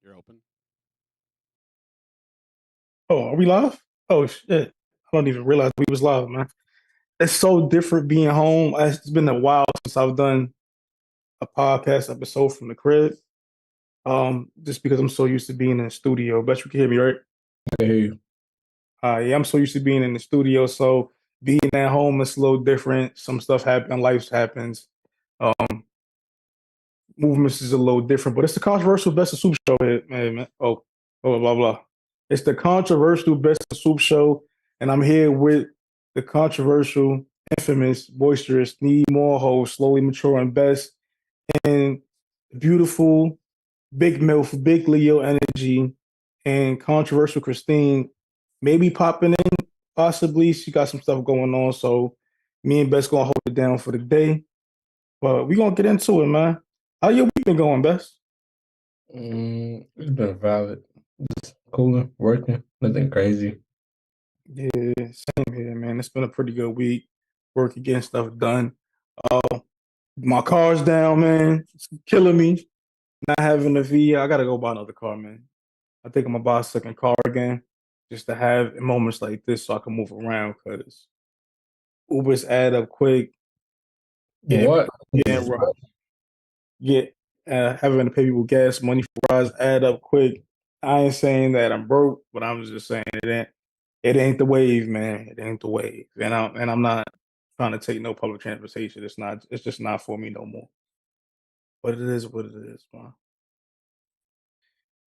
You're open. Oh, are we live? Oh shit! I don't even realize we was live, man. It's so different being home. It's been a while since I've done a podcast episode from the crib. Just because I'm so used to being in the studio. Bet you can hear me, right? I hear you. Yeah, I'm so used to being in the studio. So being at home is a little different. Some stuff happens, life happens. Um, Movements is a little different, but it's the controversial Best of Soup show here, man. Oh, blah blah. It's the controversial Best of Soup show, and I'm here with the controversial, infamous, boisterous, need more host, slowly maturing Best, and beautiful, big MILF, big Leo energy, and controversial Christine, maybe popping in, possibly. She got some stuff going on, so me and Best gonna hold it down for the day. But we gonna get into it, man. How your week been going, Best? It's been valid. Just cooling, working, nothing crazy. Yeah, same here, man. It's been a pretty good week. Working, getting stuff done. Uh, my car's down, man. It's killing me. Not having a V. I gotta go buy another car, man. I think I'm gonna buy a second car again, just to have moments like this so I can move around. Cause Ubers add up quick. Getting, What? getting, get having to pay people gas money for rides add up quick. I ain't saying that I'm broke, but I'm just saying it ain't the wave, man. It ain't the wave, and I'm not trying to take no public transportation. It's just not for me no more. But it is what it is, man.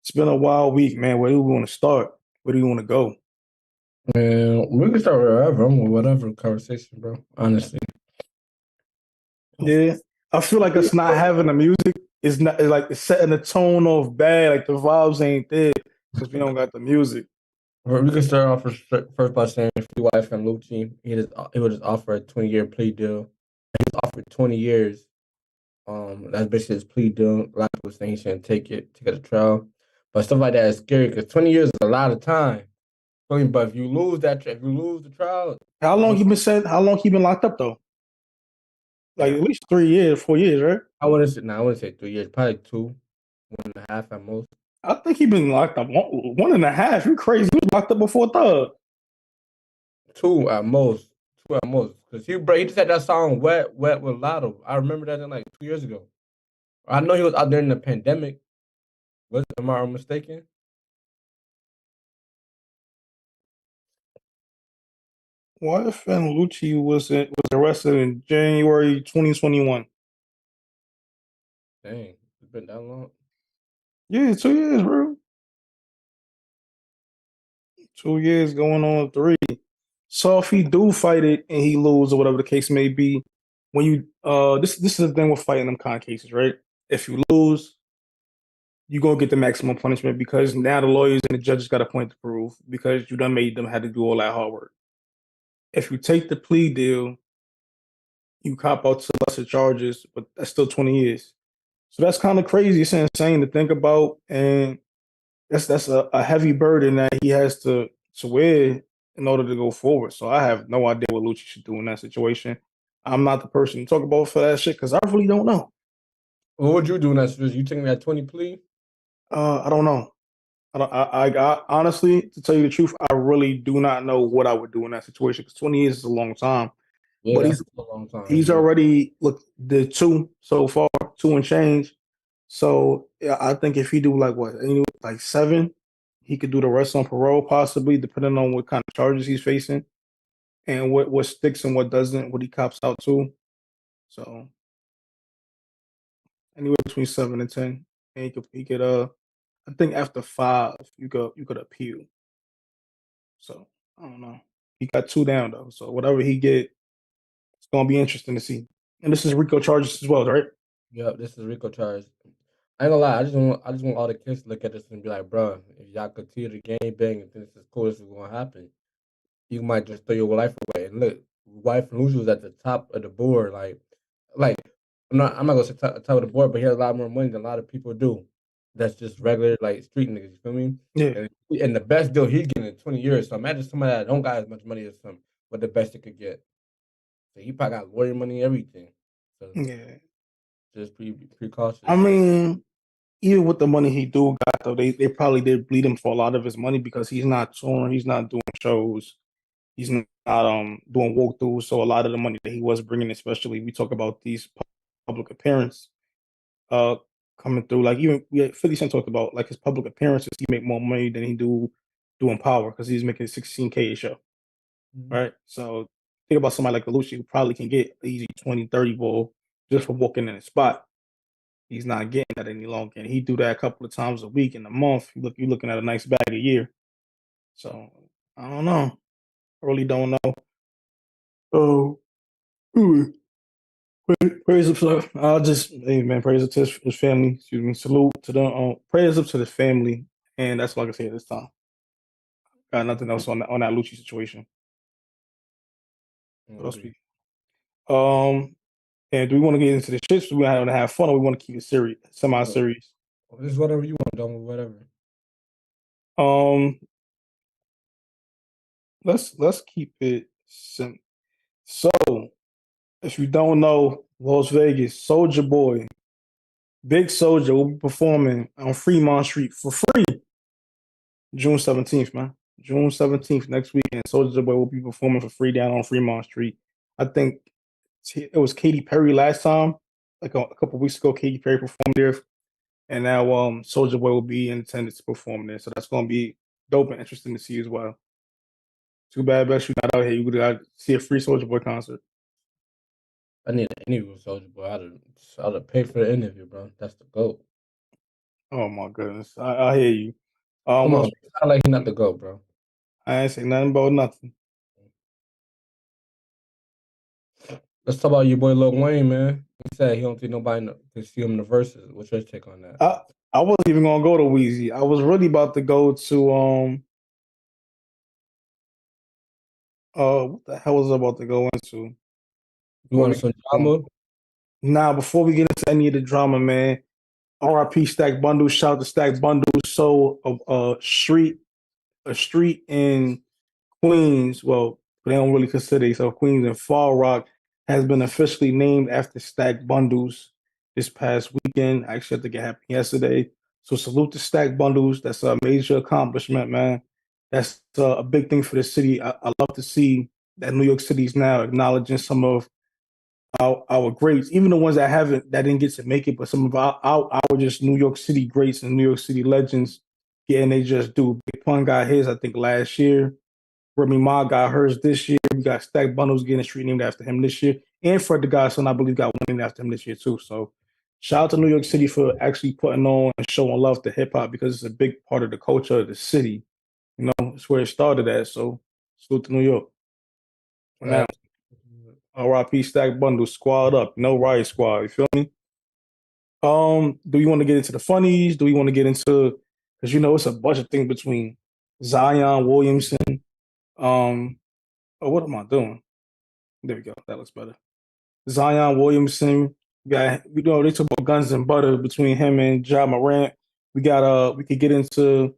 It's been a wild week, man. Where do we want to start? Where do you want to go? Man, we can start wherever. I'm with whatever conversation, bro. Honestly. Yeah, I feel like it's not having the music. It's not it's like it's setting the tone off bad. Like the vibes ain't there because we don't got the music. We can start off first by saying Free Wife and Lucci. He was just offered a 20-year plea deal. He was offered 20 years. That's basically his plea deal. A lot of people saying he shouldn't take it to trial. But stuff like that is scary because 20 years is a lot of time. But if you lose the trial, How long he been said? How long he been locked up though? Like at least 3 years, 4 years, right? I wouldn't say 3 years, probably 1.5 at most. I think he been locked up one and a half. You crazy? He was locked up before Thug. Two at most. Two at most. Because he just had that song Wet with Lotto. I remember that in like 2 years ago. I know he was out there in the pandemic. Am I mistaken? What if Lucci was arrested in January 2021? Dang, it's been that long. Yeah, 2 years, bro. 2 years going on 3. So if he do fight it and he lose or whatever the case may be, when you this is the thing with fighting them kind of cases, right? If you lose, you gonna get the maximum punishment because now the lawyers and the judges got a point to prove because you done made them had to do all that hard work. If you take the plea deal, you cop out to lesser charges, but that's still 20 years. So that's kind of crazy. It's insane to think about, and that's a heavy burden that he has to wear in order to go forward. So I have no idea what Lucci should do in that situation. I'm not the person to talk about for that shit because I really don't know. What would you do in that situation? You taking that 20 plea? I don't know. I honestly, to tell you the truth, I really do not know what I would do in that situation because 20 years is a long time. Yeah, But that's a long time. he's already look the two so far, two and change. So yeah, I think if he do like what, like 7, he could do the rest on parole, possibly, depending on what kind of charges he's facing and what sticks and what doesn't, what he cops out to. So anywhere between 7 and 10, and he could. I think after 5, you could appeal. So I don't know. He got 2 down though, so whatever he get, it's gonna be interesting to see. And this is Rico charges as well, right? Yep, this is Rico charge. I ain't gonna lie, I just want all the kids to look at this and be like, bro, if y'all continue to game bang and this is cool, this is gonna happen. You might just throw your life away. And look, wife Lucy was at the top of the board. Like I'm not gonna say top of the board, but he has a lot more money than a lot of people do. That's just regular like street niggas. You feel me? Yeah. And the best deal he's getting in 20 years. So imagine somebody that don't got as much money as him, what the best he could get. So he probably got lawyer money, everything. So Yeah. just be cautious. I mean, even with the money he do got though, they probably did bleed him for a lot of his money because he's not touring, he's not doing shows, he's not doing walkthroughs. So a lot of the money that he was bringing, especially we talk about these public appearances, uh, coming through. Like even 50 Cent talked about like his public appearances, he make more money than he do doing Power because he's making 16K a show, right? So think about somebody like Belushi who probably can get easy 20, 30 ball just for walking in a spot. He's not getting that any longer. And he do that a couple of times a week in a month. You're looking at a nice bag a year. So I don't know. I really don't know. Oh, praise up to I'll just hey man, praise up to his family. Excuse me. Salute to the praise up to the family. And that's all I can say at this time. Got nothing else on that Lucci situation. What else Okay. we and do we want to get into the shits? Do we want to have fun or we want to keep it serious, semi-serious? Just whatever you want, done with whatever. Um let's keep it simple. So if you don't know, Las Vegas, Soldier Boy, Big Soldier will be performing on Fremont Street for free June 17th, man. June 17th next weekend. Soldier Boy will be performing for free down on Fremont Street. I think it was Katy Perry last time, like a couple weeks ago. Katy Perry performed there, and now Soldier Boy will be in attendance to perform there. So that's gonna be dope and interesting to see as well. Too bad, best you not out here. You would have see a free Soldier Boy concert. I need an interview with Soldier Boy. I'd have paid for the interview, bro. That's the GOAT. Oh my goodness, I hear you. Come What on, else? it's not like he not the GOAT, bro. I ain't say nothing about nothing. Let's talk about your boy Lil Wayne, man. He said he don't think nobody can see him in the verses. What's your take on that? I wasn't even gonna go to Wheezy. I was really about to go to what the hell was I about to go into? You Before want we some um, drama? Now before we get into any of the drama, man. RIP Stack Bundles. Shout out to Stack Bundles. So a street in Queens. Well, they don't really consider themselves Queens in Fall Rock has been officially named after Stack Bundles this past weekend. Actually, I think it happened yesterday. So salute to Stack Bundles. That's a major accomplishment, man. That's a big thing for the city. I love to see that New York City is now acknowledging some of our greats, even the ones that didn't get to make it, but some of our just New York City greats and New York City legends getting they just do. Big Pun got his, I think, last year. Remy Ma got hers this year. We got Stack Bundles getting a street named after him this year. And Fred the Godson, I believe, got one named after him this year too. So shout out to New York City for actually putting on and showing love to hip hop because it's a big part of the culture of the city. You know, it's where it started at. So salute to New York. For now. Facts. RIP Stack Bundle, squad up. No riot squad. You feel me? Do you want to get into the funnies? Do we want to get into because it's a bunch of things between Zion Williamson. Oh, what am I doing? There we go. That looks better. Zion Williamson. They talk about guns and butter between him and Ja Morant. We could get into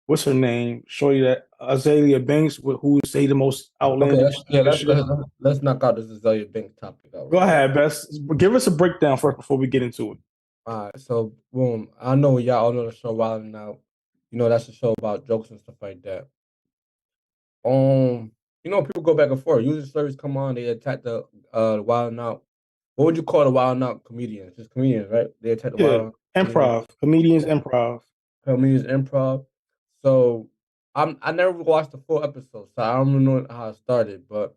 what's her name? Show you that Azelia Banks, who say the most Okay, outlandish shit. let's knock out this Azelia Banks topic out Go real quick. ahead, Best. Give us a breakdown first before we get into it. All right, so boom. I know y'all all know the show Wild 'N Out. You know that's a show about jokes and stuff like that. People go back and forth. User stories come on, they attack the Wild 'N Out. What would you call the Wild 'N Out comedians? Just comedians, right? They attack the Wild Yeah, 'N Out comedians. improv, comedians, improv. Comedians improv. So I never watched the full episode, so I don't know how it started, but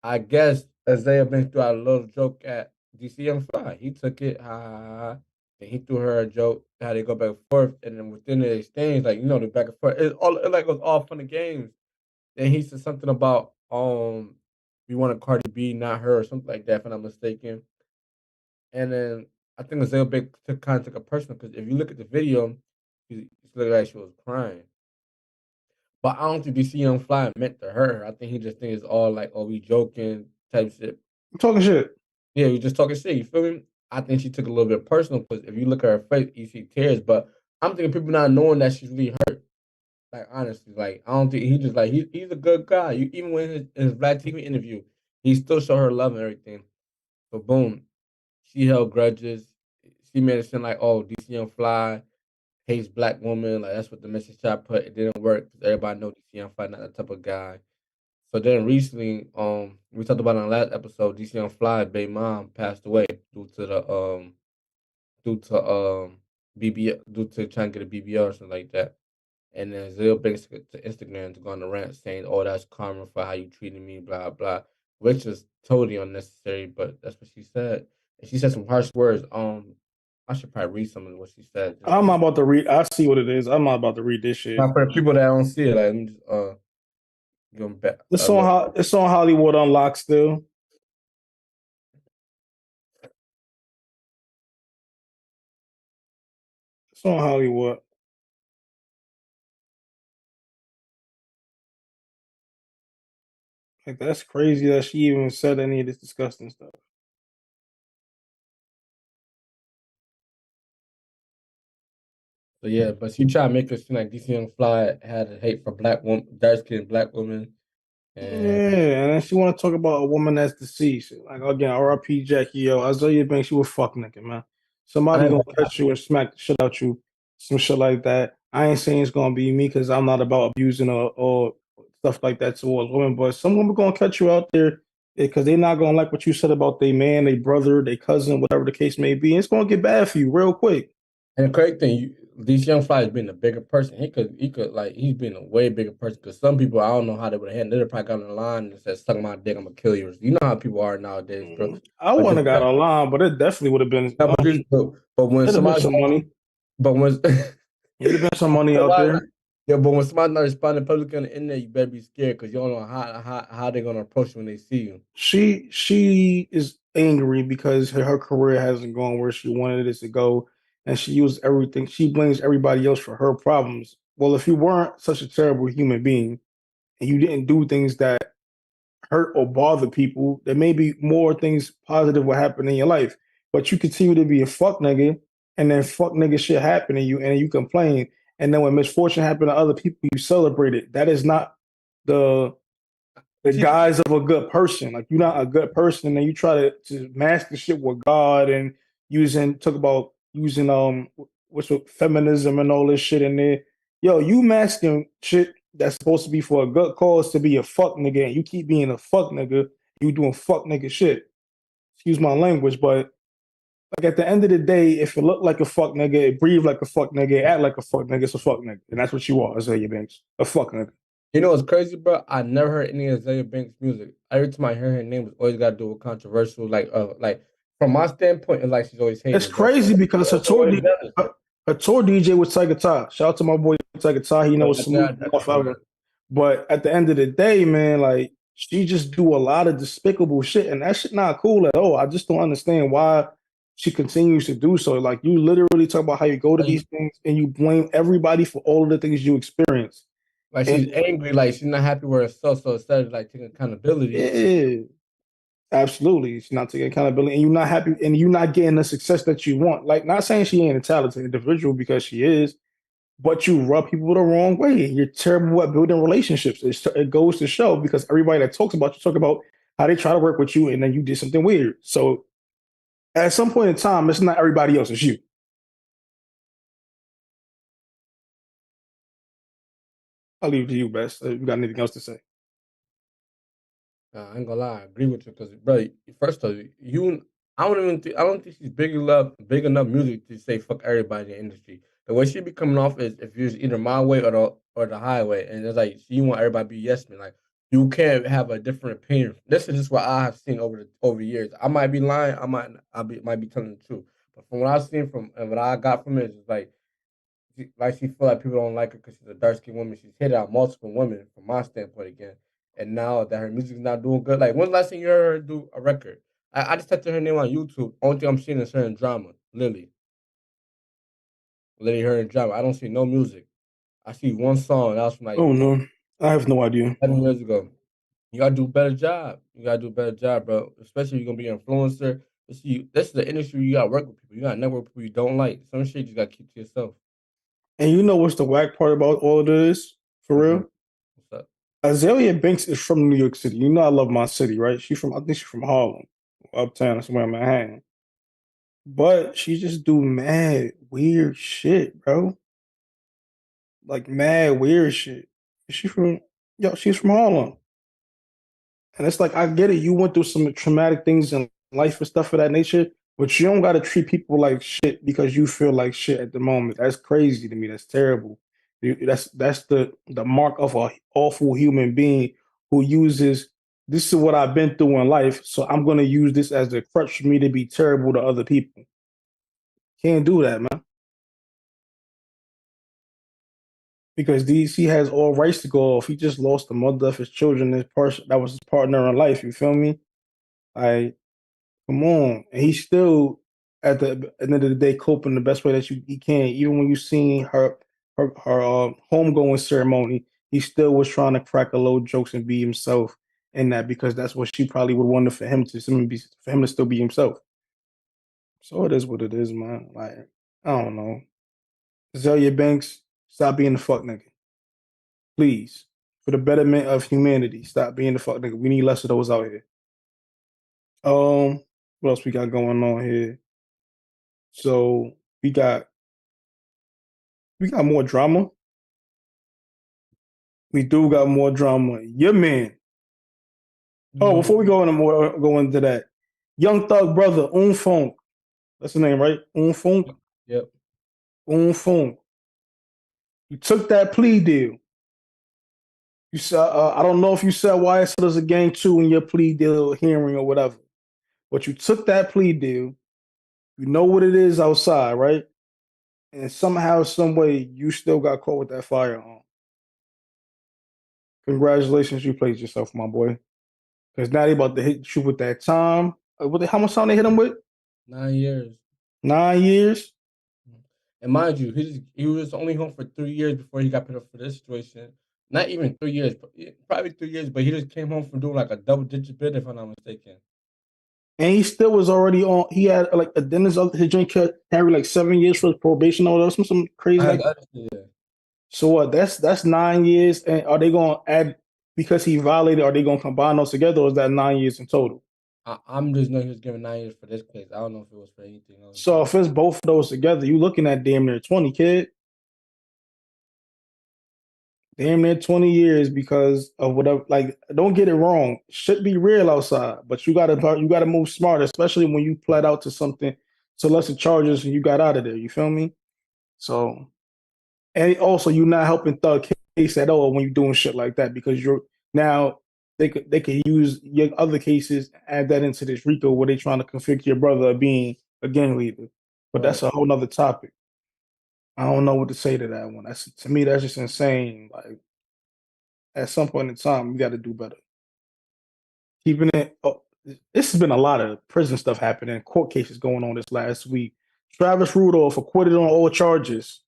I guess Isaiah Banks threw out a little joke at DCM Fly. He took it, ha ha ha. And he threw her a joke, how they go back and forth, and then within the exchange, like the back and forth, it was all fun and games. Then he said something about we wanted Cardi B, not her, or something like that, if I'm not mistaken. And then I think Isaiah Banks took it personal because if you look at the video, she looked like she was crying. But I don't think DCM Fly meant to hurt her. I think he just thinks it's all like, oh, we joking type shit. I'm talking shit. Yeah, you just talking shit. You feel me? I think she took it a little bit personal because if you look at her face, you see tears. But I'm thinking people not knowing that she's really hurt. Like honestly, like I don't think he just like he's a good guy. You even when his Black TV interview, he still show her love and everything. So boom, she held grudges. she made it seem like, oh, DC Young Fly hates black women. Like that's what the message I put. It didn't work because everybody know DC Young Fly not that type of guy. So then recently, we talked about on the last episode, DC Young Fly, baby mom passed away due to BB due to trying to get a BBL or something like that. And then Zil Banks took it to Instagram to go on the rant saying, "Oh, that's karma for how you treated me," blah blah, which is totally unnecessary. But that's what she said, and she said some harsh words. I should probably read some of what she said. Just I'm not about to read. I see what it is. I'm not about to read this shit. for the people that don't see it, like, let me just give them back It's a on look. It's on Hollywood Unlocked still. It's on Hollywood. Like that's crazy that she even said any of this disgusting stuff. So yeah, but she tried to make it seem like DC Young Fly had a hate for black women, dark skinned black women, and Yeah, and then she want to talk about a woman that's deceased. Like again, R.I.P. Jackie, yo, Azelia Banks, you a fuck nigga, man. I Somebody ain't gonna gonna lie. catch you and smack the shit out you, some shit like that. I ain't saying it's gonna be me because I'm not about abusing or stuff like that towards women, but some women gonna catch you out there because they're not gonna like what you said about their man, their brother, their cousin, whatever the case may be. It's gonna get bad for you real quick. And the crazy thing, DC Young Fly has been a bigger person. He could like he's been a way bigger person. Because some people, I don't know how they would have handled. They'd probably got on the line and said, "Suck my dick, I'm gonna kill you." You know how people are nowadays, bro. I But wouldn't just have got a line, but it definitely would have been. no, but when It'd have been somebody, some money. but when It'd have been some money out somebody, there. yeah, but when somebody's not responding publicly on the internet, you better be scared because you don't know how they're gonna approach you when they see you. She is angry because her career hasn't gone where she wanted it to go, and she used everything. She blames everybody else for her problems. Well, if you weren't such a terrible human being and you didn't do things that hurt or bother people, there may be more things positive will happen in your life. But you continue to be a fuck nigga, and then fuck nigga shit happen to you, and you complain, and then when misfortune happen to other people, you celebrate it. That is not the She, guise of a good person. Like you're not a good person, and you try to mask the shit with God and talk about using what's with feminism and all this shit in there. Yo, you masking shit that's supposed to be for a good cause to be a fuck nigga, and you keep being a fuck nigga. You doing fuck nigga shit. Excuse my language, but like at the end of the day, if it look like a fuck nigga, it breathe like a fuck nigga, act like a fuck nigga, it's a fuck nigga, and that's what you are, Isaiah Banks, a fuck nigga. You know what's crazy, bro? I never heard any of Azealia Banks' music. Every time I hear her name, it's always got to do with controversial. Like from my standpoint, it's like she's always It's hating. But crazy because also always jealous. Her tour DJ was Tiger Ty. Shout out to my boy Tiger Ty. He knows I think smooth I off know ever. that. But at the end of the day, man, like she just do a lot of despicable shit, and that shit not cool at all. I just don't understand why she continues to do so. Like you literally talk about how you go to these things and you blame everybody for all of the things you experience. Like And she's angry, like she's not happy with herself. So instead of like taking accountability, yeah, absolutely, she's not taking accountability, and you're not happy, and you're not getting the success that you want. Like, not saying she ain't a talented individual because she is, but you rub people the wrong way. You're terrible at building relationships. It goes to show because everybody that talks about you talk about how they try to work with you and then you did something weird. So at some point in time, it's not everybody else, it's you. I'll leave it to you, Best. You got anything else to say? I ain't gonna lie, I agree with you because, bro, first of all, I don't think she's big enough music to say fuck everybody in the industry. The way she be coming off is if you're either my way or the highway, and it's like she want everybody to be yes man. Like you can't have a different opinion. This is just what I have seen over the years. I might be lying, might be telling the truth, but from what I've seen from and what I got from it is like she feel like people don't like her because she's a dark skinned woman. She's hit out multiple women from my standpoint again. And now that her music's not doing good, like when's the last time you heard her do a record? I just typed in her name on YouTube. Only thing I'm seeing is her in drama. Lily, her in drama. I don't see no music. I see one song that was from like Oh no, I have no idea. 7 years ago. You gotta do a better job. You gotta do a better job, bro. Especially if you're gonna be an influencer. This is the industry you gotta work with people. You gotta network with people you don't like. Some shit you gotta keep to yourself. And you know what's the whack part about all of this? For Mm-hmm. real? What's up? Azalea Banks is from New York City. You know I love my city, right? I think she's from Harlem, uptown, somewhere in Manhattan. but she just do mad weird shit, bro. Like mad weird shit. She from she's from Harlem. And it's like I get it, you went through some traumatic things in life and stuff of that nature, but you don't gotta treat people like shit because you feel like shit at the moment. That's crazy to me. That's terrible. That's the mark of a awful human being who uses this is what I've been through in life, so I'm gonna use this as a crutch for me to be terrible to other people. Can't do that, man. Because DC has all rights to go off. He just lost the mother of his children. That was his partner in life. You feel me? I come on, and he's still at the end of the day coping the best way that he can. Even when you seen her homegoing ceremony, he still was trying to crack a little jokes and be himself in that because that's what she probably would want for him to still be himself. So it is what it is, man. Like I don't know. Azelia Banks, stop being the fuck nigga. Please. For the betterment of humanity, stop being the fuck nigga. We need less of those out here. What else we got going on here? So we got more drama. We do got more drama. Your man. Oh, No. before we go into that, Young Thug brother, Funk. That's the name, right? Funk. Yep. Funk. You took that plea deal. You said, I don't know if you said why it said there's a gang two in your plea deal hearing or whatever, but you took that plea deal. You know what it is outside, right? And somehow, some way, you still got caught with that firearm. Congratulations, you played yourself, my boy. Because now they about to hit you with that time. How much time they hit him with? 9 years. 9 years. And mind you, he was only home for 3 years before he got put up for this situation. Not even 3 years, probably 3 years, but he just came home from doing like a double-digit bid, if I'm not mistaken. And he still was already on. He had like then his joint carry like 7 years for his probation or some crazy I like. yeah. So what? That's 9 years. And are they going to add because he violated? Are they going to combine those together, or is that 9 years in total? I'm just knowing he was given 9 years for this case. I don't know if it was for anything else. So if it's both of those together, you looking at damn near 20, kid. Damn near 20 years because of whatever. Like, don't get it wrong. Should be real outside, but you gotta move smart, especially when you pled out to lesser charges and you got out of there. You feel me? So, and also you're not helping Thug case at all when you're doing shit like that because you're now they could use your other cases, add that into this RICO where they trying to convict your brother of being a gang leader. But Right. that's a whole nother topic. I don't know what to say to that one. That's to me, that's just insane. Like at some point in time, we got to do better. Keeping it. Oh, this has been a lot of prison stuff happening. Court cases going on this last week. Travis Rudolph acquitted on all charges.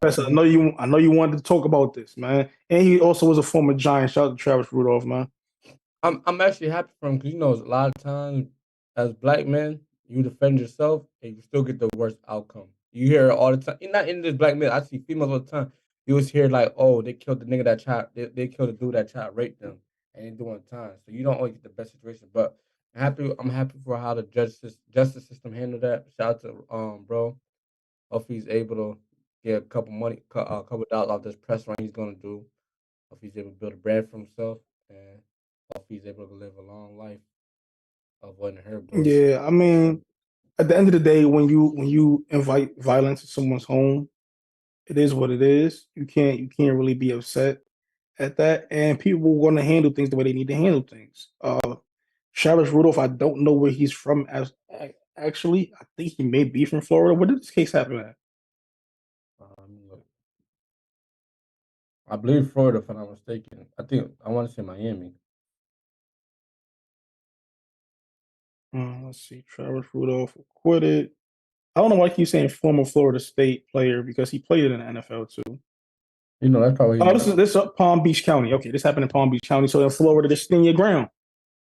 Yes, I know you. I know you wanted to talk about this, man. And he also was a former Giant. Shout out to Travis Rudolph, man. I'm actually happy for him because a lot of times as black men, you defend yourself and you still get the worst outcome. You hear it all the time. Not in this black men, I see females all the time. You always hear like, oh, they killed the nigga that tried, they killed the dude that tried to rape them, and they doing time. So you don't always get the best situation. But I'm happy for how the justice system handled that. Shout out to bro. Hope he's able to get a couple dollars off this press run he's gonna do. Hope he's able to build a brand for himself and hope he's able to live a long life, avoiding her bullshit. Yeah, I mean, at the end of the day, when you invite violence to someone's home, it is what it is. You can't really be upset at that, and people want to handle things the way they need to handle things. Travis Rudolph, I don't know where he's from. Actually, I think he may be from Florida. Where did this case happen at? Look, I believe Florida, if I'm not mistaken. I want to say Miami. Let's see. Travis Rudolph acquitted. I don't know why I keep saying former Florida State player because he played in the NFL too. That's probably Oh, this is up Palm Beach County. Okay, this happened in Palm Beach County. So in Florida, this stand your ground.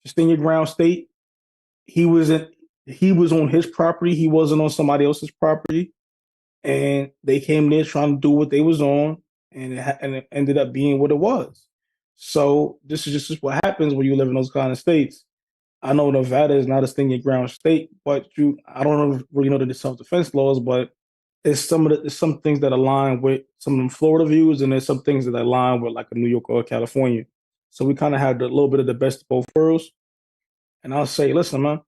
Just stand your ground state. He was in. He was on his property. He wasn't on somebody else's property, and they came there trying to do what they was on, and it ended up being what it was. So this is just what happens when you live in those kind of states. I know Nevada is not a stinging ground state, but I don't really know the self defense laws, but it's some things that align with some of them Florida views, and there's some things that align with like a New York or California. So we kind of have a little bit of the best of both worlds. And I'll say, listen, man,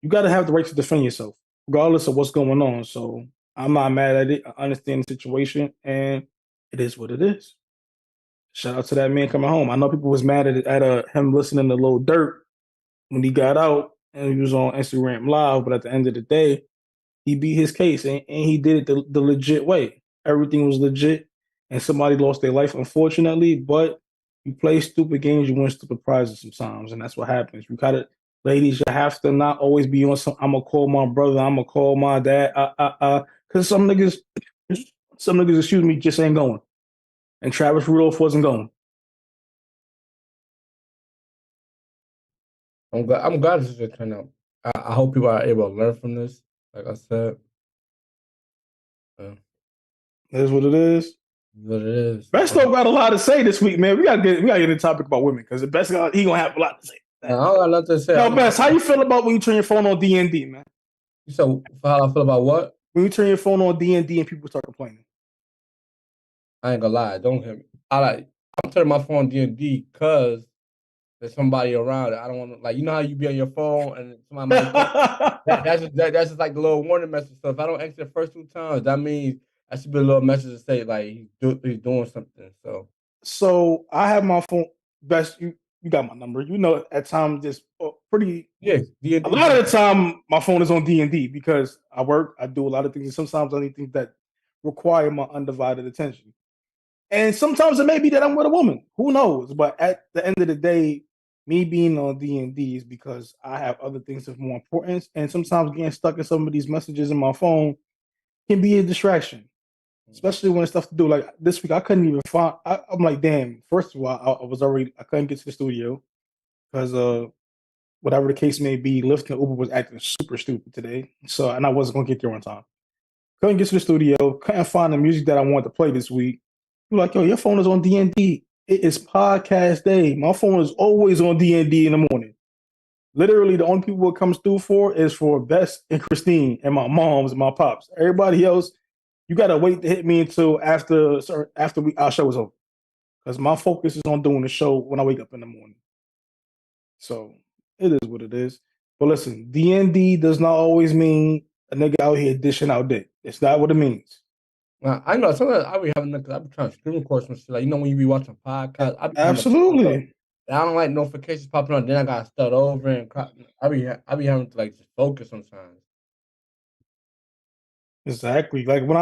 you got to have the right to defend yourself, regardless of what's going on. So I'm not mad at it. I understand the situation, and it is what it is. Shout out to that man coming home. I know people was mad at him listening to Lil Durk when he got out and he was on Instagram Live, but at the end of the day, he beat his case and he did it the legit way. Everything was legit, and somebody lost their life, unfortunately. But you play stupid games, you win stupid prizes sometimes, and that's what happens. You gotta, ladies, you have to not always be on some. I'm gonna call my brother. I'm gonna call my dad. Because some niggas, excuse me, just ain't going. And Travis Rudolph wasn't going. I'm glad this is turned out. I hope people are able to learn from this. Like I said, That's what it is. what it is. Best don't got a lot to say this week, man. We gotta get into the topic about women because the best he gonna have a lot to say. I don't got nothing to say. Yo, Best, how you feel about when you turn your phone on D&D, man? So how I feel about what? When you turn your phone on D&D and people start complaining. I ain't gonna lie. Don't hit me. I'm turning my phone on D&D because there's somebody around. I don't want to, like, you know how you be on your phone and somebody might call. That's just like the little warning message. So if I don't answer the first 2 times, that means I should be a little message to say like he's doing something. So I have my phone. Best, you got my number. You know, at times just pretty. Yeah, A D&D. lot of the time, my phone is on D&D because I work, I do a lot of things, and sometimes I need things that require my undivided attention. And sometimes it may be that I'm with a woman. Who knows? But at the end of the day, me being on D&D is because I have other things of more importance. And sometimes getting stuck in some of these messages in my phone can be a distraction, especially when it's stuff to do. Like this week, I couldn't even find. I'm like, damn. First of all, I couldn't get to the studio because whatever the case may be, Lyft and Uber was acting super stupid today. So, and I wasn't gonna get there on time. Couldn't get to the studio. Couldn't find the music that I wanted to play this week. You're like, yo, your phone is on D&D. It is podcast day. My phone is always on D&D in the morning. Literally, the only people it comes through for is for Bess and Christine and my moms and my pops. Everybody else, you gotta wait to hit me until after our show is over. Because my focus is on doing the show when I wake up in the morning. So it is what it is. But listen, D&D does not always mean a nigga out here dishing out dick. It's not what it means. I know sometimes I be having I be trying to screen record some shit. Like, you know, when you be watching podcasts, I be Absolutely. I don't like notifications popping up. Then I gotta start over and I be having to like just focus sometimes. Exactly. Like when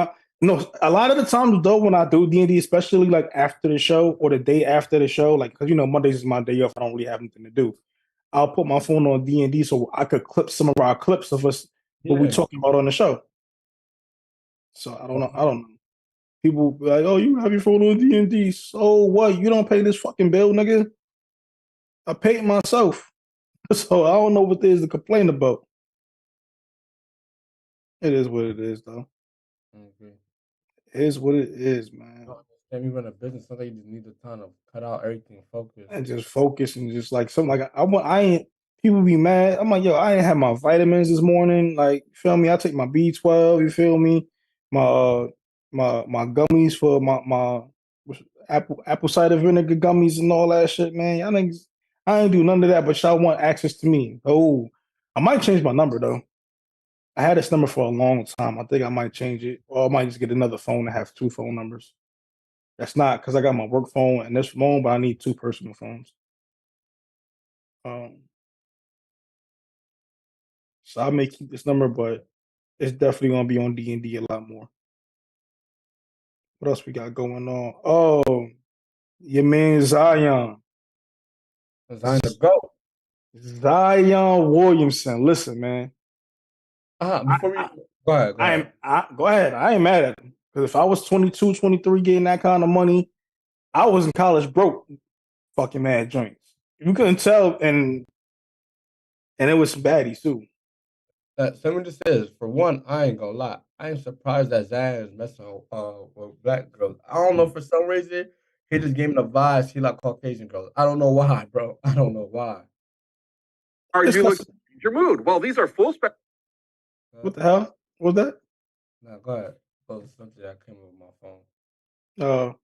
a lot of the times though, when I do D&D, especially like after the show or the day after the show, like because Mondays is my day off, I don't really have anything to do. I'll put my phone on D&D so I could clip some of our clips of us what we talking about on the show. So I don't know. People be like, "Oh, you have your phone on D&D. So what? You don't pay this fucking bill, nigga. I pay it myself. So I don't know what there is to complain about. It is what it is, though. Okay. It is what it is, man. And we run a business, so they just need the time to cut out everything, focus. And just focus and just like something like I ain't people be mad. I'm like, yo, I ain't have my vitamins this morning. Like, you feel me? I take my B12, you feel me? My my gummies for my apple cider vinegar gummies and all that shit, man. Y'all niggas, I ain't do none of that, but y'all want access to me. Oh, I might change my number though. I had this number for a long time. I think I might change it, or I might just get another phone that has 2 phone numbers. That's not because I got my work phone and this phone, but I need 2 personal phones. Um, so I may keep this number, but it's definitely gonna be on D&D a lot more. What else we got going on? Oh, your man Zion. Designed to go. Zion Williamson. Listen, man. Before we go ahead. Go ahead. I ain't mad at him. Because if I was 22, 23 getting that kind of money, I was in college broke fucking mad joints. You couldn't tell, and it was some baddies too. Someone just says, for one, I ain't gonna lie. I ain't surprised that Zion is messing with black girls. I don't know, for some reason, he just gave me the vibes he like Caucasian girls. I don't know why, bro. I don't know why. Are It's you not, looking at your mood? Well, these are full spec. what the hell? What was that? No, go ahead. Oh, something that came with my phone.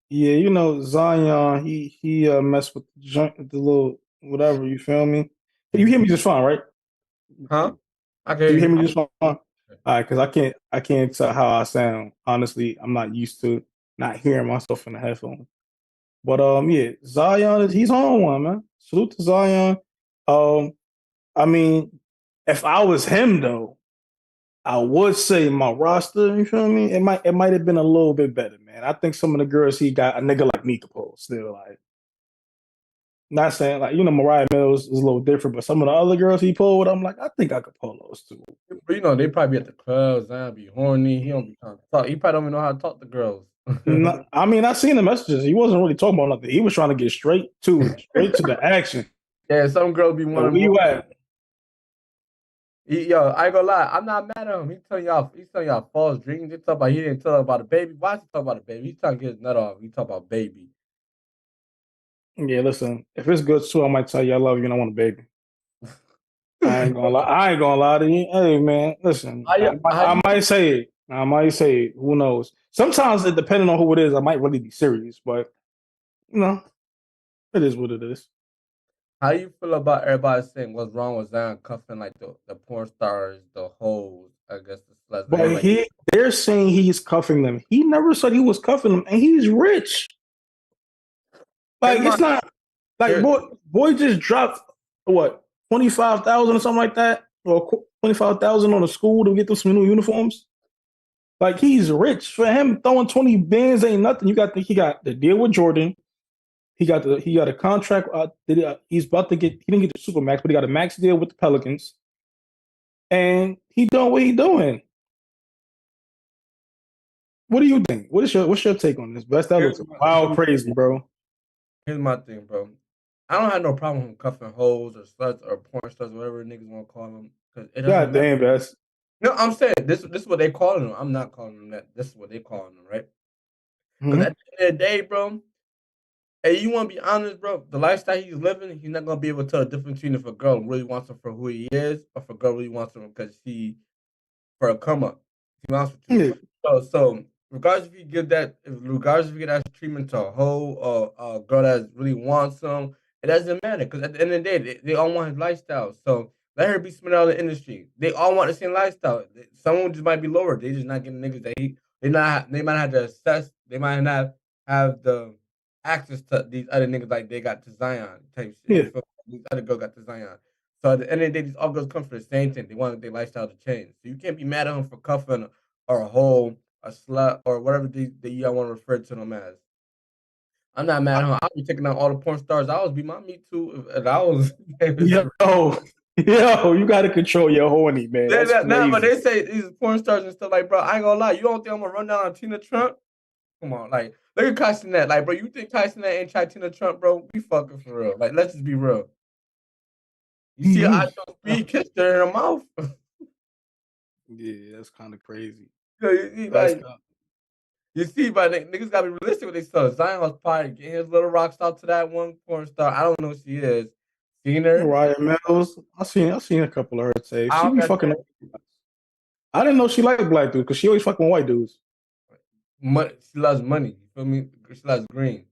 Yeah, you know Zion. He messed with the joint, the little whatever. You feel me? You hear me just fine, right? Huh? I can Can hear you hear you. me just fine? All right, because I can't tell how I sound. Honestly, I'm not used to not hearing myself in the headphones. But yeah, Zion, he's on one, man. Salute to Zion. Um, I mean, if I was him though, I would say my roster. You feel me? It might have been a little bit better, man. I think some of the girls he got a nigga like me could pull still. Like, not saying like Mariah Mills is a little different, but some of the other girls he pulled, I'm like, I think I could pull those too. But they probably be at the club. Zion be horny. He don't be trying to talk. He probably don't even know how to talk to girls. No, I mean, I seen the messages. He wasn't really talking about nothing. He was trying to get straight to it, straight to the action. Yeah, some girls be So wanting where more. you at? Yo, I ain't gonna lie. I'm not mad at him. He's telling y'all false dreams. He talk about he didn't tell her about a baby. Why is he talking about a baby? He's trying to get his nut off. He talk about baby. Yeah, listen. If it's good too, I might tell you I love you and I want a baby. I ain't gonna lie. I ain't gonna lie to you. Hey man, listen. I might say it. I might say it. Who knows? Sometimes, it depending on who it is, I might really be serious. But it is what it is. How you feel about everybody saying what's wrong with Zion cuffing like the porn stars, the hoes, I guess the sluts. But they're saying he's cuffing them. He never said he was cuffing them, and he's rich. Like it's not like boy just dropped what 25,000 or something like that, or 25,000 on a school to get them some new uniforms. Like he's rich. For him, throwing 20 bands ain't nothing. He got the deal with Jordan. He got a contract. He's about to get. He didn't get the Supermax, but he got a max deal with the Pelicans, and he doing what he doing. What do you think? What's your take on this? Best, that looks wild crazy, bro. Here's my thing, bro. I don't have no problem with cuffing hoes or sluts or porn stars, whatever niggas want to call them, because it doesn't God damn, matter. Best. No, I'm saying this is what they calling them. I'm not calling them that. This is what they calling them, right? Because at the end of the day, bro, hey, you want to be honest, bro? The lifestyle he's living, he's not gonna be able to tell the difference between if a girl really wants him for who he is, or if a girl really wants him because for a come up. To be honest with you. So regardless if you give that, regardless if you get that treatment to a hoe or a girl that really wants him, it doesn't matter because at the end of the day, they all want his lifestyle. So let her be smart out of the industry. They all want the same lifestyle. Someone just might be lower. They just not getting niggas that they not. They might have to assess. They might not have the access to these other niggas like they got to Zion type shit. Yeah. These other girls got to Zion. So at the end of the day, these all girls come for the same thing. They want their lifestyle to change. So you can't be mad at them for cuffing or a hoe, a slut, or whatever that you want to refer to them as. I'm not mad at him. I'll be taking out all the porn stars. I was be my Me Too if I was. Yo, you got to control your horny, man. That's crazy. Nah, but they say these porn stars and stuff like, bro, I ain't gonna lie. You don't think I'm gonna run down on Tina Trump? Come on, like, look at Tyson that. Like, bro, you think Tyson that ain't tried Tina Trump, bro? We fucking for real. Like, let's just be real. You see, I don't speed kissed her in her mouth. Yeah, that's kind of crazy. You see, but niggas gotta be realistic with themselves. Zion was probably getting his little rock star to that one porn star. I don't know who she is. Seen her? Mariah Mills. I seen a couple of her tapes. She be fucking. I didn't know she liked black dudes because she always fucking white dudes. She loves money. You feel me? She loves green.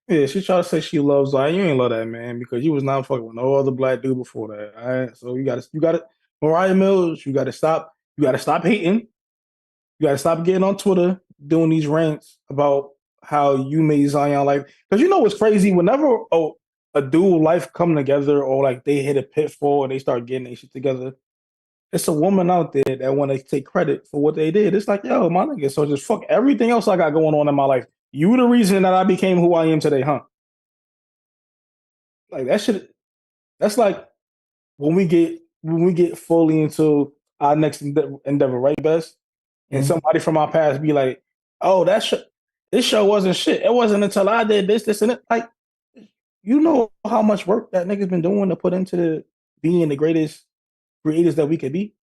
Yeah, she tried to say she loves Zion. You ain't love that man because you was not fucking with no other black dude before that. All right, so you got to Mariah Mills. You got to stop. You got to stop hating. You got to stop getting on Twitter doing these rants about how you made Zion like. Because you know what's crazy? Whenever a dual life come together or like they hit a pitfall and they start getting their shit together, it's a woman out there that want to take credit for what they did. It's like, yo, my nigga, so just fuck everything else I got going on in my life. You the reason that I became who I am today, huh? Like that shit. That's like when we get fully into our next endeavor, right, Best? And somebody from our past be like, "Oh, this show wasn't shit. It wasn't until I did this, and it." Like, you know how much work that nigga's been doing to put into being the greatest creators that we could be.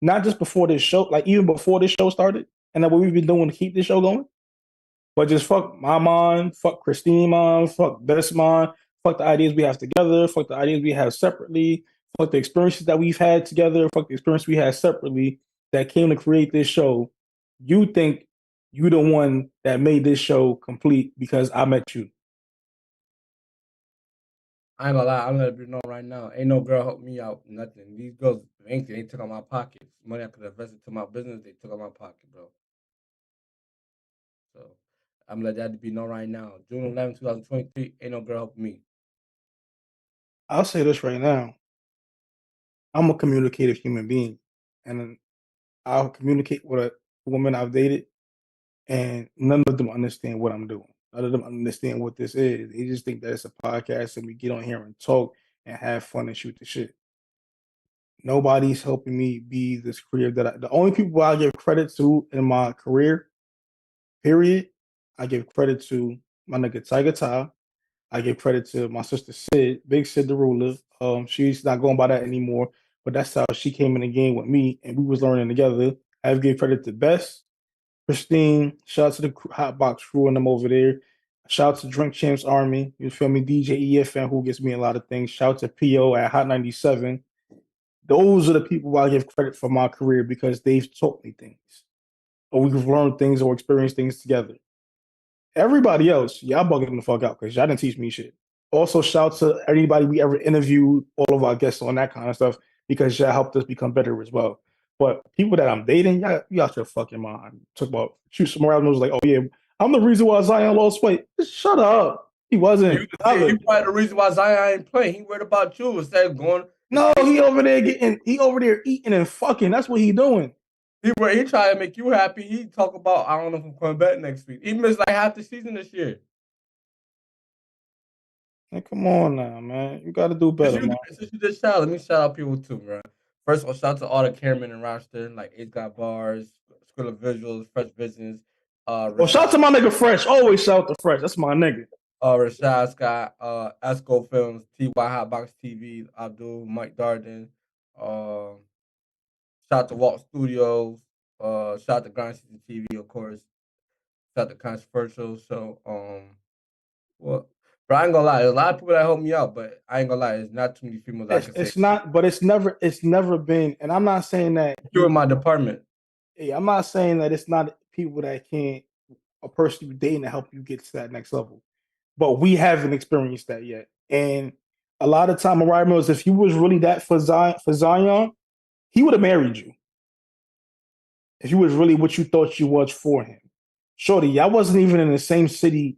Not just before this show, like even before this show started, and then what we've been doing to keep this show going. But just fuck my mind, fuck Christine mind, fuck Best mind, fuck the ideas we have together, fuck the ideas we have separately, fuck the experiences that we've had together, fuck the experience we had separately that came to create this show. You think you the one that made this show complete because I met you. I ain't gonna lie, I'm letting you know right now. Ain't no girl help me out, nothing. These girls, anything, they took out my pockets. Money I could have invested to my business, they took out my pocket, bro. So I'm letting that be known right now. June 11, 2023, ain't no girl help me. I'll say this right now. I'm a communicative human being, and I'll communicate with a woman I've dated, and none of them understand what I'm doing. None of them understand what this is. They just think that it's a podcast and we get on here and talk and have fun and shoot the shit. Nobody's helping me be this career the only people I give credit to in my career, period, I give credit to my nigga Tiger Ty. I give credit to my sister Sid, Big Sid the ruler. She's not going by that anymore, but that's how she came in the game with me and we was learning together. I give credit to Best, Christine, shout out to the Hot Box crew and them over there. Shout out to Drink Champs Army. You feel me? DJ EFN, who gets me a lot of things. Shout out to PO at Hot 97. Those are the people I give credit for my career because they've taught me things. Or we've learned things or experienced things together. Everybody else, y'all bugging the fuck out because y'all didn't teach me shit. Also, shout to anybody we ever interviewed, all of our guests on that kind of stuff, because y'all helped us become better as well. But people that I'm dating, y'all out your fucking mind. Talk about shoot some around was like, oh yeah, I'm the reason why Zion lost weight. Just shut up. He wasn't. You probably the reason why Zion ain't playing. He worried about you instead of going. No, he over there eating and fucking. That's what he doing. He try to make you happy. He talk about, I don't know if I'm coming back next week. He missed like half the season this year. Hey, come on now, man. You got to do better, man. Since you just shout, let me shout out people too, man. First of all, shout out to all the cameramen and roster, like It's Got Bars, School of Visuals, Fresh Visions. Well, shout out to my nigga Fresh. Always shout out to Fresh. That's my nigga. Rashad Scott, Esco Films, TY Hotbox TV, Abdul, Mike Darden. Shout out to Walt Studios. Shout out to Grind Season TV, of course. Shout out to Controversial. So, well, but I ain't gonna lie, there's a lot of people that help me out, but I ain't gonna lie, there's not too many females I can say. It's not, but it's never been, and I'm not saying that you're in my department. Hey, I'm not saying that it's not people that can't a person you dating to help you get to that next level. But we haven't experienced that yet. And a lot of time Mariah Mills, if you was really that for Zion, he would have married you. If you was really what you thought you was for him. Shorty, I wasn't even in the same city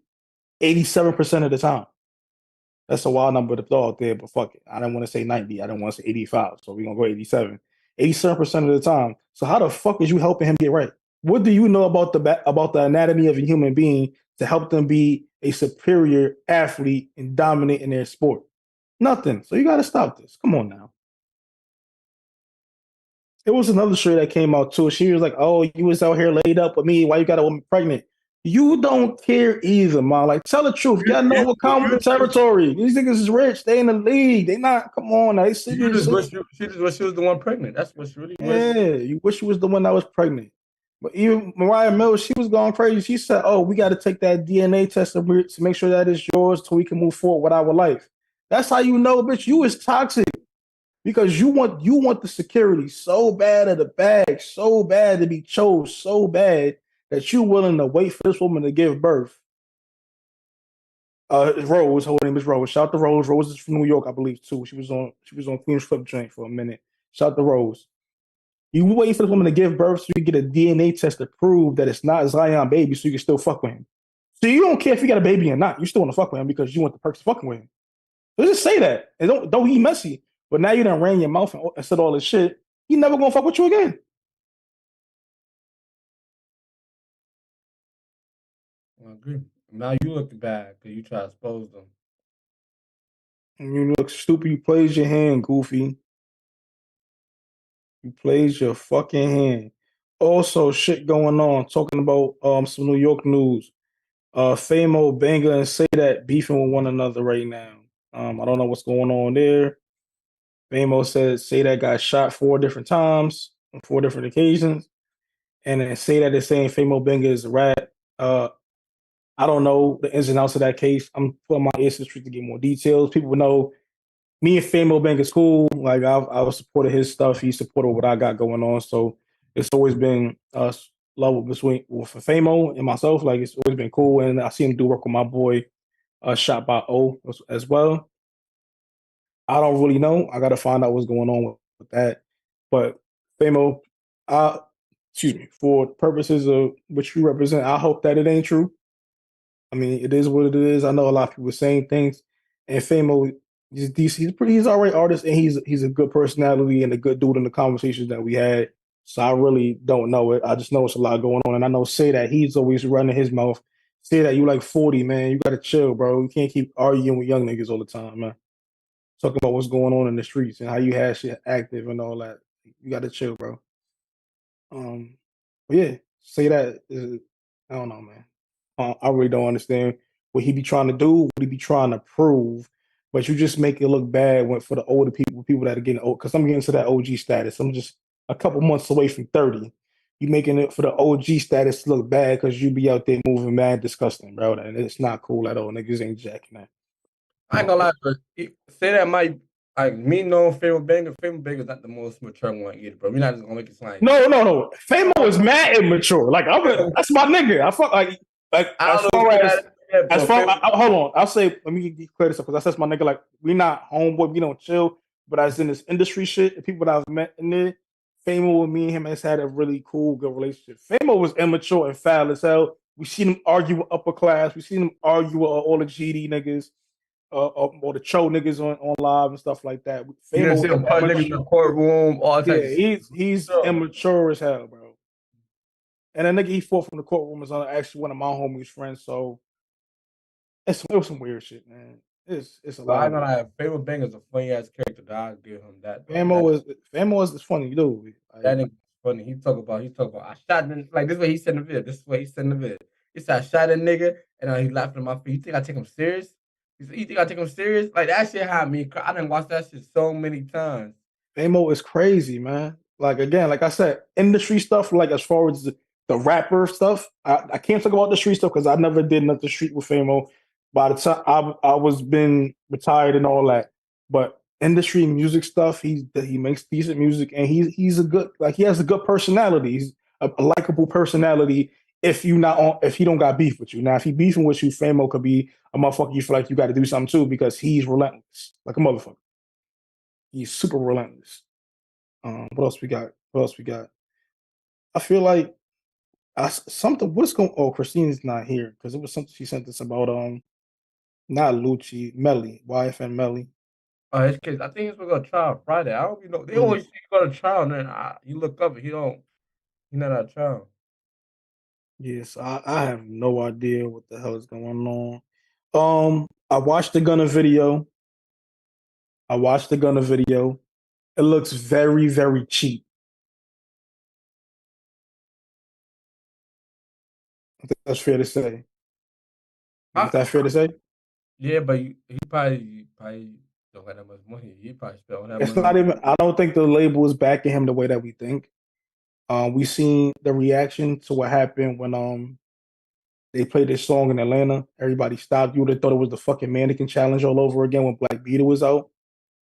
87% of the time. That's a wild number to throw out there, but fuck it. I don't want to say 90. I don't want to say 85. So we're going to go 87. 87% of the time. So how the fuck is you helping him get right? What do you know about the anatomy of a human being to help them be a superior athlete and dominate in their sport? Nothing. So you got to stop this. Come on now. There was another story that came out too. She was like, "Oh, you was out here laid up with me. Why you got a woman pregnant?" You don't care either, man. Like, tell the truth. You gotta know what comes with the territory. These niggas is rich. They in the league. They not. Come on, they see. She just wish she was the one pregnant. That's what she really wished. Yeah, you wish you was the one that was pregnant. But even Mariah Mills, she was going crazy. She said, "Oh, we got to take that DNA test to make sure that it's yours, so we can move forward with our life." That's how you know, bitch. You is toxic. Because you want the security so bad of the bag, so bad to be chose, so bad that you're willing to wait for this woman to give birth. Rose, her name is Rose. Shout out to Rose. Rose is from New York, I believe, too. She was on Queen's Flip Joint for a minute. Shout out to Rose. You waiting for this woman to give birth so you get a DNA test to prove that it's not Zion baby, so you can still fuck with him. So you don't care if you got a baby or not. You still want to fuck with him because you want the perks of fucking with him. So just say that. And don't be messy. But now you done ran your mouth and said all this shit. He never gonna fuck with you again. I agree. Now you look bad because you try to expose them. And you look stupid. You plays your hand, Goofy. You plays your fucking hand. Also, shit going on. Talking about some New York news. Famo, Banger, and Say That beefing with one another right now. I don't know what's going on there. Famo says Say That got shot 4 different times on 4 different occasions. And then Say That is saying Famo Banger is a rat. I don't know the ins and outs of that case. I'm putting my ears to the street to get more details. People know me and Famo Bank is cool. Like I was supporting his stuff. He supported what I got going on. So it's always been us love between for Famo and myself. Like it's always been cool. And I see him do work with my boy, Shot by O as well. I don't really know. I got to find out what's going on with that. But Famo, excuse me, for purposes of what you represent, I hope that it ain't true. I mean, it is what it is. I know a lot of people saying things, and Famo, he's decent. He's all right artist, and he's a good personality and a good dude in the conversations that we had. So I really don't know it. I just know it's a lot going on, and I know say that he's always running his mouth. Say that you like 40, man. You gotta chill, bro. You can't keep arguing with young niggas all the time, man. Talking about what's going on in the streets and how you have shit active and all that. You gotta chill, bro. But yeah, say that is, I don't know, man. I really don't understand what he be trying to do, what he be trying to prove. But you just make it look bad when, for the older people that are getting old. Because I'm getting to that OG status. I'm just a couple months away from 30. You making it for the OG status look bad because you be out there moving mad disgusting, bro. And it's not cool at all. Niggas ain't jacking that. I ain't gonna lie, bro. Say that might like me knowing Favorite Banger is not the most mature one either, bro. We're not just gonna make it sound like No. Famo is mad immature. Like that's my nigga. I fuck like I as don't far know as hold on. I'll say let me get clear this up because that's my nigga. Like we not homeboy, we don't chill. But as in this industry shit, the people that I've met in there, Famo with me and him has had a really cool, good relationship. Famo was immature and foul as hell. We seen him argue with upper class. We seen him argue with all the GD niggas, or the Cho niggas on live and stuff like that. you didn't Famo see was him punch niggas in the courtroom, all types yeah, of shit. he's So, immature as hell, bro. And that nigga he fought from the courtroom is actually one of my homies' friends. So it was some weird shit, man. It's a but lot I of ain't gonna weird. lie, Favorite Banger is a funny ass character. That I'll give him that though. Famo is funny dude. That nigga funny. He talk about I shot the, like this is what he said in the video. This is what he said in the video. He said I shot a nigga and he laughing in my face. You think I take him serious? He said, you think I take him serious? Like that shit had me cry. I done watched that shit so many times. Famo is crazy, man. Like again, like I said, industry stuff. Like as far as the rapper stuff, I can't talk about the street stuff because I never did nothing street with Famo. By the time I was been retired and all that, but industry music stuff, he makes decent music and he's a good like he has a good personality. He's a likable personality. If he don't got beef with you now, if he beefing with you, Famo could be a motherfucker. You feel like you got to do something too because he's relentless, like a motherfucker. He's super relentless. What else we got? What else we got? I feel like something. What's going? Oh, Christine's not here because it was something she sent us about. Not Lucci, Melly, YFN Melly. His case, I think he's gonna go to trial Friday. I don't even know. They Mm. always say you go to trial, and then you look up and he not at trial. Yes, I have no idea what the hell is going on. I watched the Gunna video. It looks very, very cheap. I think that's fair to say. Is that fair to say? Yeah, but he probably don't have that much money. He probably spent all that It's money. not even. I don't think the label is backing him the way that we think. We seen the reaction to what happened when they played this song in Atlanta. Everybody stopped. You would have thought it was the fucking mannequin challenge all over again when Black Beater was out.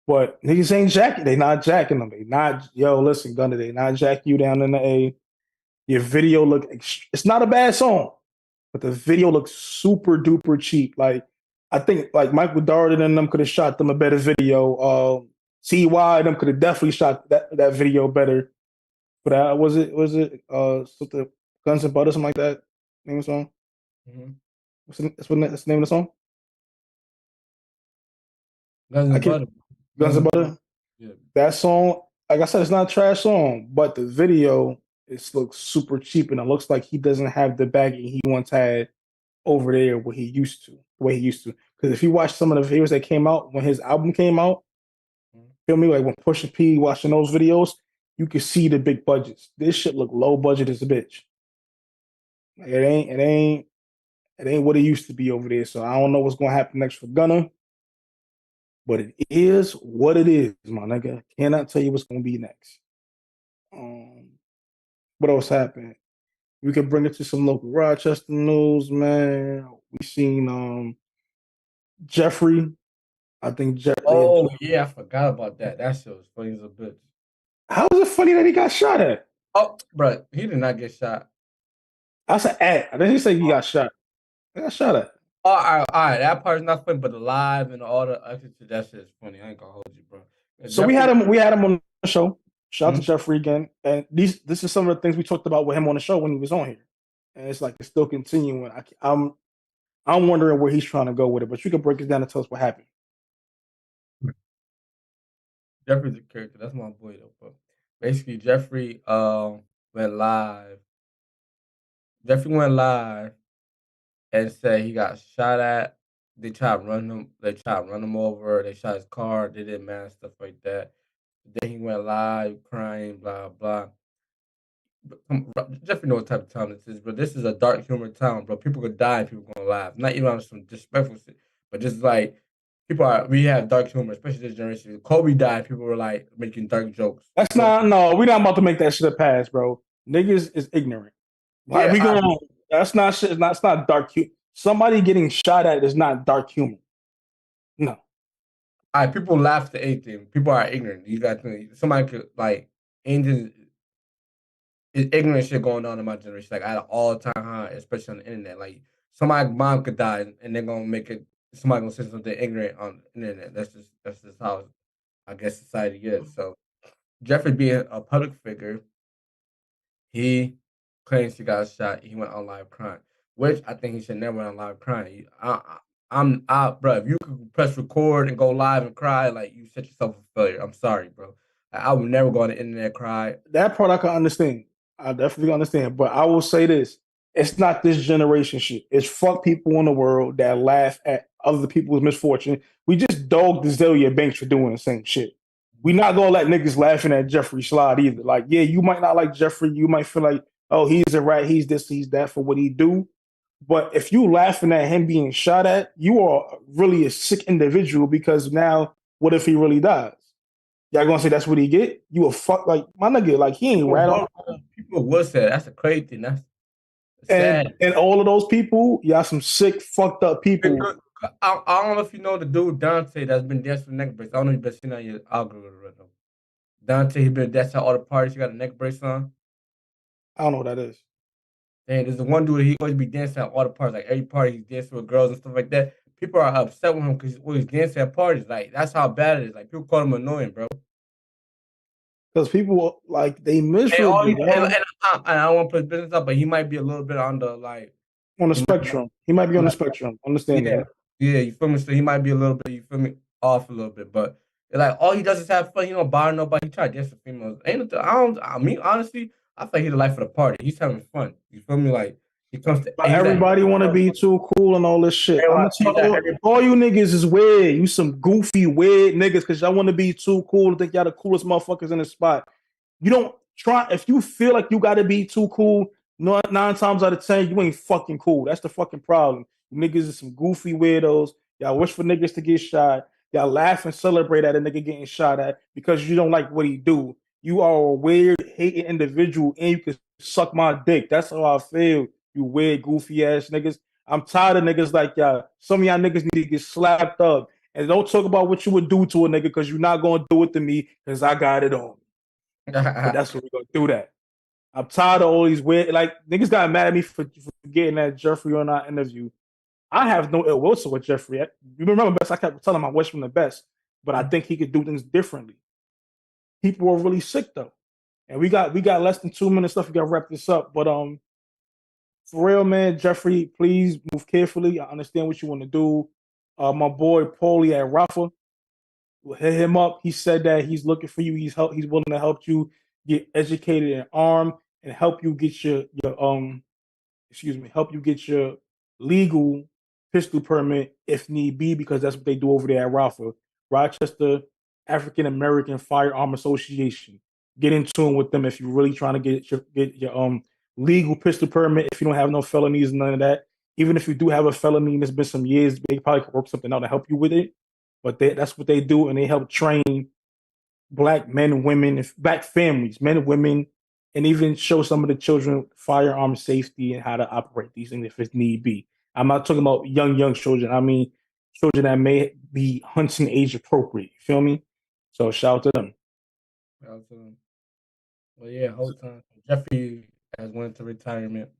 But niggas ain't jacking. They not jacking them. They not. Yo, listen, Gunna. They not jacking you down in the A. Your video look. It's not a bad song, but the video looks super duper cheap. Like I think like Michael Darden and them could have shot them a better video. Ty them could have definitely shot that video better. But something Guns and Butter something like that name of the song. Mm-hmm. That's the name of the song. Guns I and can't. Butter. Guns and Butter. Yeah. That song, like I said, it's not a trash song, but the video it looks super cheap, and it looks like he doesn't have the bagging he once had over there what he used to, the way he used to. Because if you watch some of the videos that came out when his album came out, feel me, like when Pusha P watching those videos, you can see the big budgets. This shit look low budget as a bitch. Like, it ain't what it used to be over there. So I don't know what's gonna happen next for Gunna, but it is what it is, my nigga. Cannot tell you what's gonna be next. What else happened? We could bring it to some local Rochester news, man. We seen Geoffrey. I think Jeffrey. Oh yeah, I forgot about that. That shit was funny as a bitch. How is it funny that he got shot at? Oh, bro, he did not get shot. That's an act. I didn't say he got shot. He got shot at. Oh, all right, that part's not funny, but the live and all the extra shit, that shit is funny. I ain't gonna hold you, bro. So we had him. We had him on the show. Shout out to Mhm. Geoffrey again. And this is some of the things we talked about with him on the show when he was on here. And it's like it's still continuing. I'm wondering where he's trying to go with it. But you can break it down and tell us what happened. Geoffrey's a character. That's my boy though. But basically, Geoffrey went live. Geoffrey went live and said he got shot at. They tried to run him. They tried to run him over. They shot his car. They did mad stuff like that. Then he went live crying, blah blah. Jeffrey know what type of town this is, but this is a dark humor town, bro. People could die and people gonna laugh. Not even on some disrespectful shit, but just like we have dark humor, especially this generation. Kobe died, people were like making dark jokes. That's not no. We're not about to make that shit a pass, bro. Niggas is ignorant. Like Yeah, we going. That's not shit. It's not dark humor. Somebody getting shot at is not dark humor. No. all right, people laugh at anything. People are ignorant. You got to somebody could like angels is ignorant shit going on in my generation, like at an all time high, especially on the internet. Like somebody's mom could die and they're gonna make it somebody gonna say something ignorant on the internet. That's just how I guess society is. So Jeffrey being a public figure, he claims he got shot. He went on live crying, which I think he should never went on live crying. Bro. If you could press record and go live and cry, like you set yourself up for failure. I'm sorry, bro. I would never go on the internet and cry. That part I can understand. I definitely understand. But I will say this. It's not this generation shit. It's fuck people in the world that laugh at other people's misfortune. We just dogged Azelia Banks for doing the same shit. We not gonna let niggas laughing at Geoffrey slide either. Like, yeah, you might not like Geoffrey. You might feel like, oh, he's a rat, he's this, he's that for what he do. But if you laughing at him being shot at, you are really a sick individual because now what if he really dies? Y'all gonna say that's what he get? You a fuck like my nigga, like he ain't rat on. People would say that's a crazy thing. That's sad. And all of those people, y'all some sick, fucked up people. I don't know if you know the dude Dante that's been dancing with neck brace. I don't know if you've been seeing on your algorithm. Dante, he been dancing at all the parties. He got a neck brace on. I don't know what that is. And there's the one dude he always be dancing at all the parties. Like every party he's dancing with girls and stuff like that. People are upset with him because he's always dancing at parties. Like that's how bad it is. Like people call him annoying, bro. Because people like they miserable. And I don't want to put business up, but he might be a little bit on the like on the spectrum. He might be on the spectrum. Understand that. Yeah, you feel me? So he might be a little bit, you feel me, off a little bit. But like all he does is have fun. He don't bother nobody. He try to dance with females. I mean, honestly, I think he's the life of the party. He's having fun. You feel me? Like he comes to everybody want to be too cool and all this shit. All you niggas is weird. You some goofy, weird niggas because y'all want to be too cool to think y'all the coolest motherfuckers in the spot. You don't try if you feel like you got to be too cool. 9 times out of 10, you ain't fucking cool. That's the fucking problem. Niggas is some goofy weirdos. Y'all wish for niggas to get shot. Y'all laugh and celebrate at a nigga getting shot at because you don't like what he do. You are a weird, hating individual, and you can suck my dick. That's how I feel. You weird, goofy ass niggas. I'm tired of niggas like y'all. Some of y'all niggas need to get slapped up. And don't talk about what you would do to a nigga because you're not gonna do it to me because I got it on. But that's what we're gonna do that. I'm tired of all these weird like niggas got mad at me for getting that Geoffrey on our interview. I have no ill will with Geoffrey. You remember Best? I kept telling him I wish him the best, but I think he could do things differently. People are really sick though, and we got less than 2 minutes left. We got to wrap this up, but for real, man, Geoffrey, please move carefully. I understand what you want to do. My boy Paulie at Rafa, we'll hit him up. He said that he's looking for you. He's willing to help you get educated and armed and help you get your help you get your legal pistol permit if need be, because that's what they do over there at Rafa, Rochester African American Firearm Association. Get in tune with them if you're really trying to get your legal pistol permit. If you don't have no felonies, none of that. Even if you do have a felony and it's been some years, they probably could work something out to help you with it. But that's what they do, and they help train Black men, women, Black families, men and women, and even show some of the children firearm safety and how to operate these things if it need be. I'm not talking about young children. I mean children that may be hunting age appropriate. You feel me? So shout out to them. Well, yeah, whole time Geoffrey has went to retirement.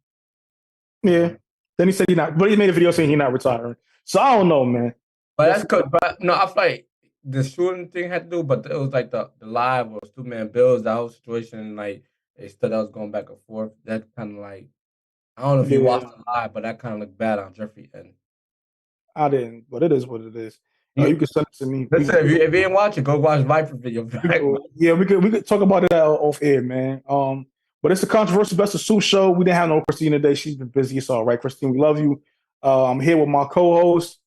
Yeah. Then he said but he made a video saying he's not retiring. So I don't know, man. But that's good. But no, I feel like the shooting thing had to do, but it was like the live or two-man bills, the whole situation, like they stood was going back and forth. That kind of like, I don't know if you watched the live, but that kind of looked bad on Geoffrey end. I didn't, but it is what it is. You can send it to me. Listen, if you didn't watch it, go watch Viper video. Yeah, we could talk about it off air, man. But it's a controversial Best of Sue show. We didn't have no Christine today. She's been busy. It's all right, Christine. We love you. I'm here with my co-host,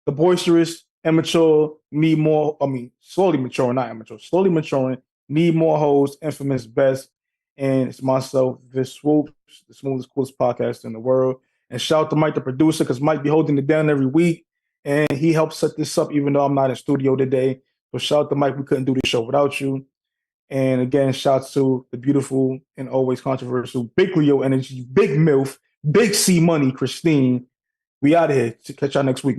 the boisterous, immature, need more. I mean, slowly maturing, not immature, slowly maturing, need more hoes, infamous Best, and it's myself, Vis Swoops, the smoothest, coolest podcast in the world. And shout out to Mike, the producer, because Mike be holding it down every week, and he helped set this up, even though I'm not in studio today. So shout out to Mike. We couldn't do this show without you. And again, shouts to the beautiful and always controversial Big Leo Energy, Big MILF, Big C Money, Christine. We out of here. Catch y'all next week.